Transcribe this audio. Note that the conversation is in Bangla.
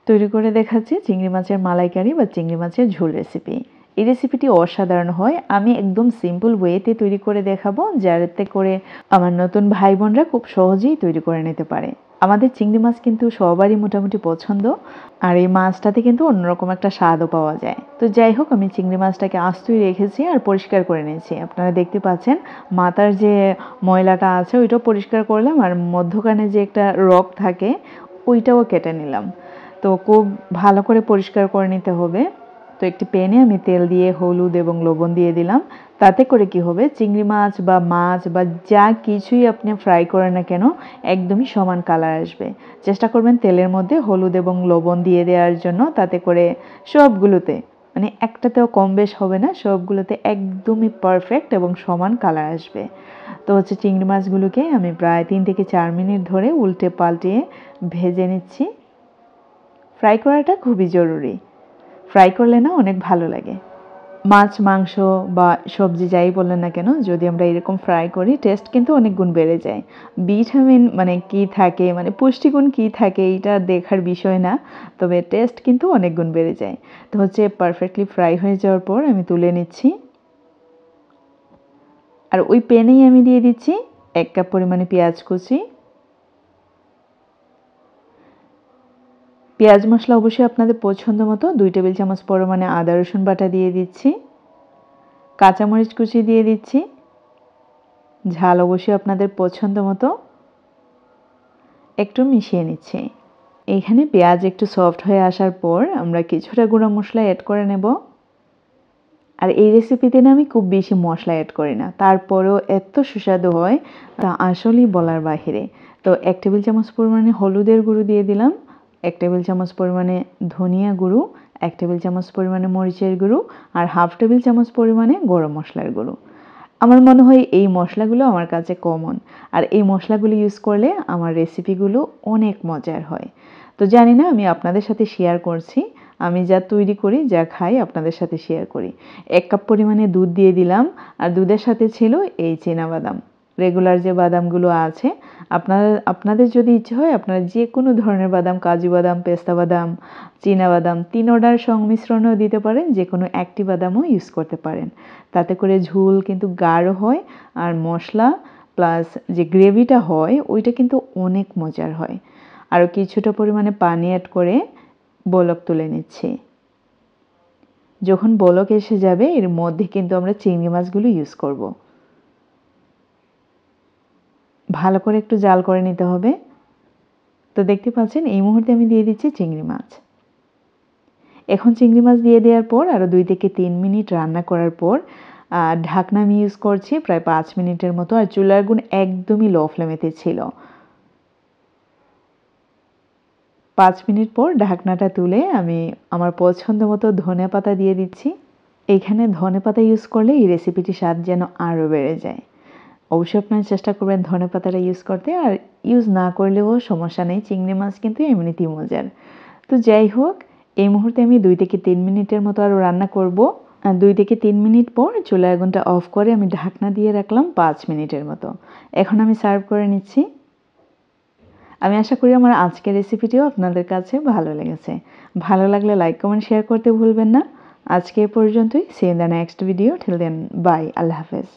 তৈরি করে দেখাচ্ছি চিংড়ি মাছের মালাইকারি বা চিংড়ি মাছের ঝোল রেসিপি। এই রেসিপিটি অসাধারণ হয়। আমি একদম সিম্পল ওয়েতে তৈরি করে দেখাবো, যাতে করে আমার নতুন ভাই বোনরা খুব সহজেই তৈরি করে নিতে পারে। আমাদের চিংড়ি মাছ কিন্তু সবারই মোটামুটি পছন্দ, আর এই মাছটাতে কিন্তু অন্যরকম একটা স্বাদও পাওয়া যায়। তো যাই হোক, আমি চিংড়ি মাছটাকে আস্তই রেখেছি আর পরিষ্কার করে নিয়েছি। আপনারা দেখতে পাচ্ছেন মাথার যে ময়লাটা আছে ওইটাও পরিষ্কার করলাম, আর মধ্যখানে যে একটা রগ থাকে ওইটাও কেটে নিলাম। তো খুব ভালো করে পরিষ্কার করে নিতে হবে। তো একটি প্যানে আমি তেল দিয়ে হলুদ এবং লবণ দিয়ে দিলাম। তাতে করে কি হবে, চিংড়ি মাছ বা যা কিছুই আপনি ফ্রাই করেন না কেন একদমই সমান কালার আসবে। চেষ্টা করবেন তেলের মধ্যে হলুদ এবং লবণ দিয়ে দেওয়ার জন্য, তাতে করে সবগুলোতে মানে একটাতেও কম বেশ হবে না, সবগুলোতে একদমই পারফেক্ট এবং সমান কালার আসবে। তো চিংড়ি মাছগুলোকে আমি প্রায় 3 থেকে 4 মিনিট ধরে উল্টে পাল্টিয়ে ভেজে নিচ্ছি। ফ্রাই করাটা খুবই জরুরি, ফ্রাই করলে না অনেক ভালো লাগে। মাছ মাংস বা সবজি যাই বললেন না কেন, যদি আমরা এরকম ফ্রাই করি টেস্ট কিন্তু অনেক গুণ বেড়ে যায়। ভিটামিন মানে কি থাকে, মানে পুষ্টিগুণ কি থাকে এটা দেখার বিষয় না, তবে টেস্ট কিন্তু অনেক গুণ বেড়ে যায়। তো পারফেক্টলি ফ্রাই হয়ে যাওয়ার পর আমি তুলে নিচ্ছি। আর ওই প্যানেই আমি দিয়ে দিচ্ছি 1 কাপ পরিমাণে পেঁয়াজ কুচি। পেঁয়াজ মশলা অবশ্যই আপনাদের পছন্দ মতো 2 টেবিল চামচ পরিমাণে আদা রসুন বাটা দিয়ে দিচ্ছি। কাঁচামরিচ কুচি দিয়ে দিচ্ছি। ঝাল অবশ্যই আপনাদের পছন্দ মতো। একটু মিশিয়ে নিচ্ছি। এখানে পেঁয়াজ একটু সফট হয়ে আসার পর আমরা কিছুটা গুঁড়া মশলা অ্যাড করে নেব। আর এই রেসিপিতে না আমি খুব বেশি মশলা অ্যাড করি না, তারপরেও এত সুস্বাদু হয় তা আসলেই বলার বাহিরে। তো 1 টেবিল চামচ পরিমাণে হলুদের গুঁড়ো দিয়ে দিলাম, 1 টেবিল চামচ পরিমাণে ধনিয়া গুঁড়ো, 1 টেবিল চামচ পরিমাণে মরিচের গুঁড়ো, আর হাফ টেবিল চামচ পরিমাণে গরম মশলার গুঁড়ো। আমার মনে হয় এই মশলাগুলো আমার কাছে কমন, আর এই মশলাগুলো ইউজ করলে আমার রেসিপিগুলো অনেক মজার হয়। তো জানি না, আমি আপনাদের সাথে শেয়ার করছি, আমি যা তৈরি করি যা খাই আপনাদের সাথে শেয়ার করি। 1 কাপ পরিমাণে দুধ দিয়ে দিলাম, আর দুধের সাথে ছিল এই চীনাবাদাম। রেগুলার যে বাদামগুলো আছে, আপনাদের যদি ইচ্ছে হয় আপনারা যে কোনো ধরনের বাদাম, কাজু বাদাম, পেস্তা বাদাম, চীনাবাদাম তিনোটার সংমিশ্রণও দিতে পারেন, যে কোনো একটি বাদামও ইউজ করতে পারেন। তাতে করে ঝোল কিন্তু গাঢ় হয়, আর মশলা প্লাস যে গ্রেভিটা হয় ওইটা কিন্তু অনেক মজার হয়। আরও কিছুটা পরিমাণে পানি অ্যাড করে বলক তুলে নিচ্ছি। যখন বলক এসে যাবে এর মধ্যে কিন্তু আমরা চিংড়ি মাছগুলো ইউজ করব। ভালো করে একটু জাল করে নিতে হবে। তো দেখতে পাচ্ছেন এই মুহূর্তে আমি দিয়ে দিচ্ছি চিংড়ি মাছ। এখন চিংড়ি মাছ দিয়ে দেওয়ার পর আরও 2 থেকে 3 মিনিট রান্না করার পর ঢাকনা আমি ইউজ করছি প্রায় 5 মিনিটের মতো, আর চুলার গুণ একদমই লো ফ্লেমেতে ছিল। 5 মিনিট পর ঢাকনাটা তুলে আমি আমার পছন্দ মতো ধনেপাতা দিয়ে দিচ্ছি। এইখানে ধনেপাতা ইউজ করলে এই রেসিপিটির স্বাদ যেন আরও বেড়ে যায়। অবশ্যই আপনারা চেষ্টা করবেন ধনেপাতাটা ইউজ করতে, আর ইউজ না করলেও সমস্যা নেই, চিংড়ি মাছ কিন্তু এমনিতেই মজার। তো যাই হোক, এই মুহূর্তে আমি 2 থেকে 3 মিনিটের মতো আরও রান্না করব। 2 থেকে 3 মিনিট পর চুলার আগুনটা অফ করে আমি ঢাকনা দিয়ে রাখলাম 5 মিনিটের মতো। এখন আমি সার্ভ করে নিচ্ছি। আমি আশা করি আমার আজকের রেসিপিটিও আপনাদের কাছে ভালো লেগেছে। ভালো লাগলে লাইক, কমেন্ট, শেয়ার করতে ভুলবেন না। আজকে এ পর্যন্তই। See you in the next video. Till then bye. Allah হাফেজ।